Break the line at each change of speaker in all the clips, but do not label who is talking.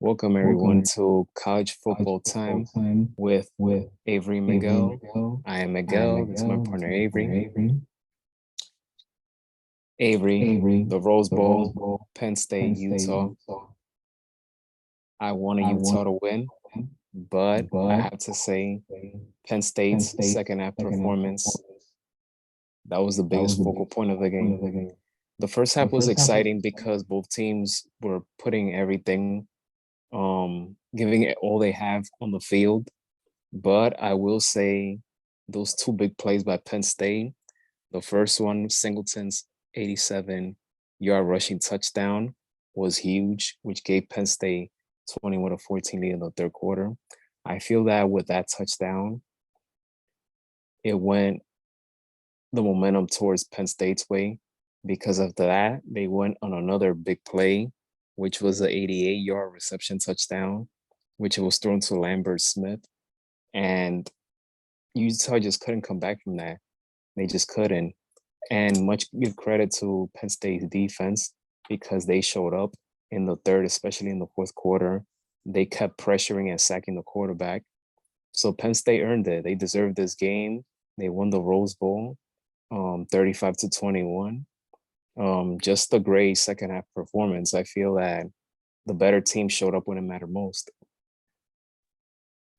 Welcome everyone to College Football Time with Avery Miguel. I am Miguel. This is my partner Avery. Avery, the Rose Bowl, Penn State, Utah. I wanted Utah to win, but I have to say Penn State's second half performance, that was the biggest focal point of the game. The first half was exciting because both teams were putting everything, giving it all they have on the field. But I will say those two big plays by Penn State, the first one, Singleton's 87-yard rushing touchdown, was huge, which gave Penn State 21-14 lead in the third quarter. I feel that with that touchdown, it went the momentum towards Penn State's way. Because of that, they went on another big play, which was an 88-yard reception touchdown, which was thrown to Lambert Smith. And Utah just couldn't come back from that. They just couldn't. And much give credit to Penn State's defense because they showed up in the third, especially in the fourth quarter. They kept pressuring and sacking the quarterback. So Penn State earned it. They deserved this game. They won the Rose Bowl, 35-21. Just a great second half performance. I feel that the better team showed up when it mattered most.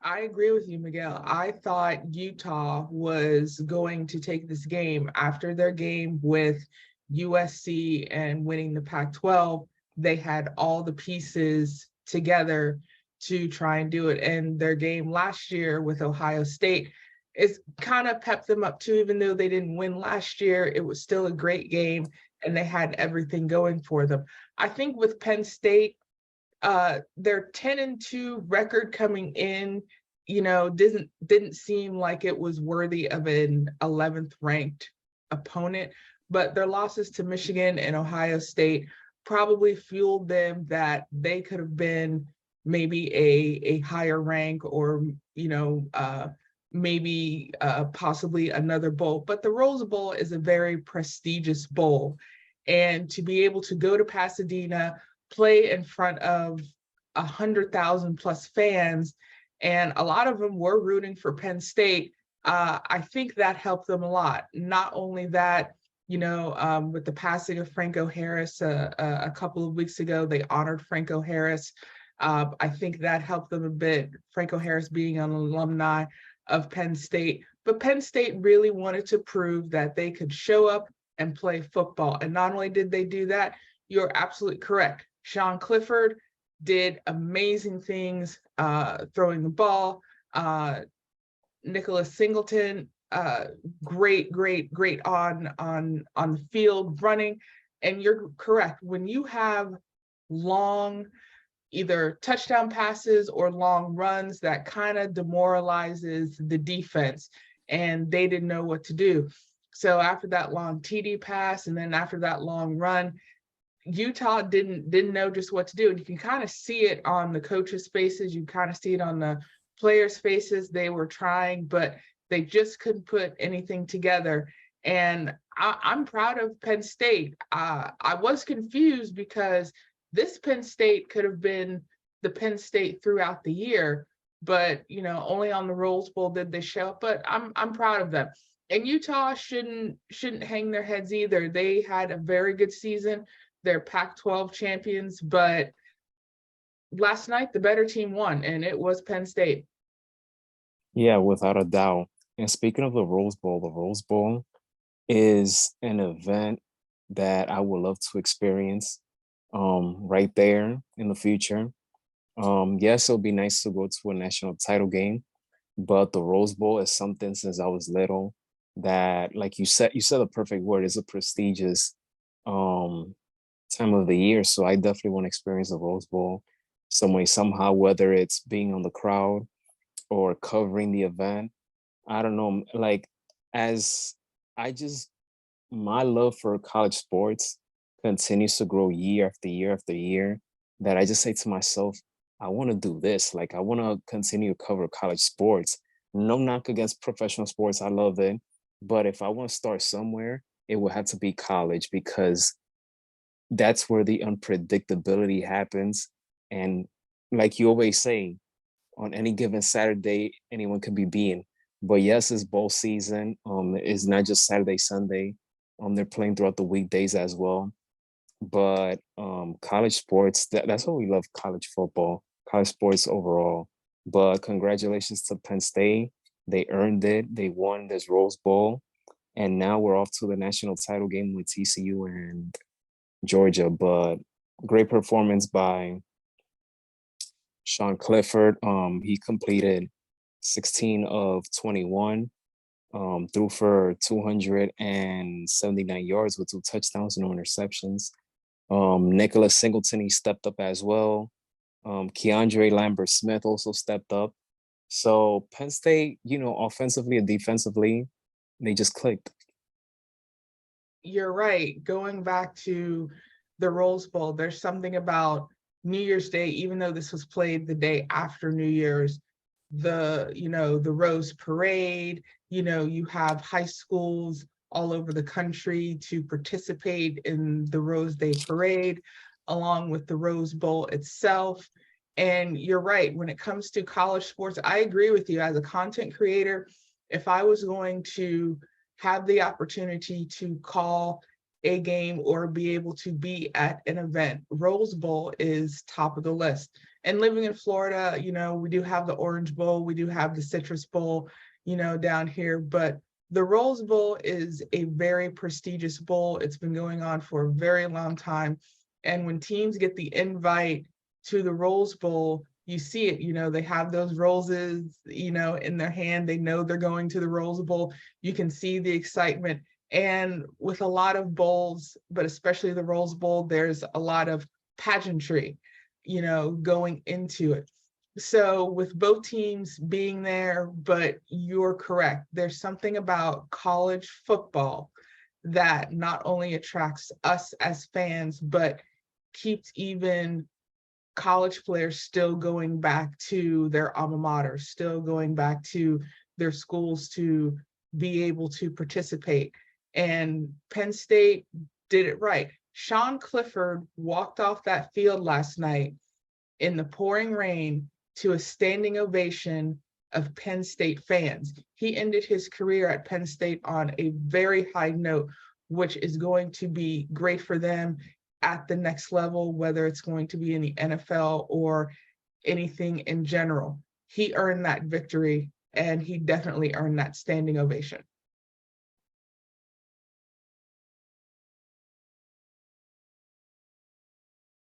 I agree with you, Miguel. I thought Utah was going to take this game after their game with USC and winning the Pac-12. They had all the pieces together to try and do it. And their game last year with Ohio State is kind of pepped them up too, even though they didn't win last year. It was still a great game and they had everything going for them. I think with Penn State, their 10-2 record coming in, didn't seem like it was worthy of an 11th ranked opponent, but their losses to Michigan and Ohio State probably fueled them that they could have been maybe a higher rank or, maybe possibly another bowl. But the Rose Bowl is a very prestigious bowl. And to be able to go to Pasadena, play in front of 100,000 plus fans, and a lot of them were rooting for Penn State. I think that helped them a lot. Not only that, with the passing of Franco Harris a couple of weeks ago, they honored Franco Harris. I think that helped them a bit, Franco Harris being an alumni of Penn State. But Penn State really wanted to prove that they could show up and play football. And not only did they do that, you're absolutely correct. Sean Clifford did amazing things throwing the ball. Nicholas Singleton, great on the field running. And you're correct. When you have long either touchdown passes or long runs, that kind of demoralizes the defense, and they didn't know what to do. So after that long TD pass and then after that long run, Utah didn't know just what to do. And you can kind of see it on the coaches' faces. You kind of see it on the players' faces. They were trying, but they just couldn't put anything together. And I'm proud of Penn State. I was confused because this Penn State could have been the Penn State throughout the year, but only on the Rose Bowl did they show up. But I'm proud of them. And Utah shouldn't hang their heads either. They had a very good season. They're Pac-12 champions, but last night the better team won, and it was Penn State.
Yeah, without a doubt. And speaking of the Rose Bowl is an event that I would love to experience right there in the future. Yes, it'll be nice to go to a national title game, but the Rose Bowl is something since I was little that, like you said the perfect word, is a prestigious time of the year. So I definitely want to experience the Rose Bowl some way, somehow, whether it's being on the crowd or covering the event. I don't know. Like, as I just, my love for college sports continues to grow year after year after year, that I just say to myself, I want to do this. Like, I want to continue to cover college sports. No knock against professional sports. I love it. But if I want to start somewhere, it will have to be college, because that's where the unpredictability happens. And like you always say, on any given Saturday, anyone could be beaten. But yes, it's bowl season. It's not just Saturday, Sunday. They're playing throughout the weekdays as well. But college sports, that's what we love, college football, college sports overall. But congratulations to Penn State. They earned it. They won this Rose Bowl. And now we're off to the national title game with TCU and Georgia. But great performance by Sean Clifford. He completed 16 of 21, threw for 279 yards with 2 touchdowns, no interceptions. Nicholas Singleton, he stepped up as well. Keandre Lambert Smith also stepped up. So Penn State, offensively and defensively, they just clicked.
You're right. Going back to the Rose Bowl, there's something about New Year's Day, even though this was played the day after New Year's, the Rose Parade, you have high schools all over the country to participate in the Rose Day Parade, along with the Rose Bowl itself. And you're right, when it comes to college sports, I agree with you. As a content creator, if I was going to have the opportunity to call a game or be able to be at an event, Rose Bowl is top of the list. And living in Florida, we do have the Orange Bowl, we do have the Citrus Bowl, down here, but the Rose Bowl is a very prestigious bowl. It's been going on for a very long time. And when teams get the invite to the Rose Bowl, you see it, they have those roses, in their hand. They know they're going to the Rose Bowl. You can see the excitement. And with a lot of bowls, but especially the Rose Bowl, there's a lot of pageantry, going into it. So with both teams being there, but you're correct. There's something about college football that not only attracts us as fans, but keeps even college players still going back to their alma mater, still going back to their schools to be able to participate. And Penn State did it right. Sean Clifford walked off that field last night in the pouring rain to a standing ovation of Penn State fans. He ended his career at Penn State on a very high note, which is going to be great for them at the next level, whether it's going to be in the NFL or anything in general. He earned that victory, and he definitely earned that standing ovation.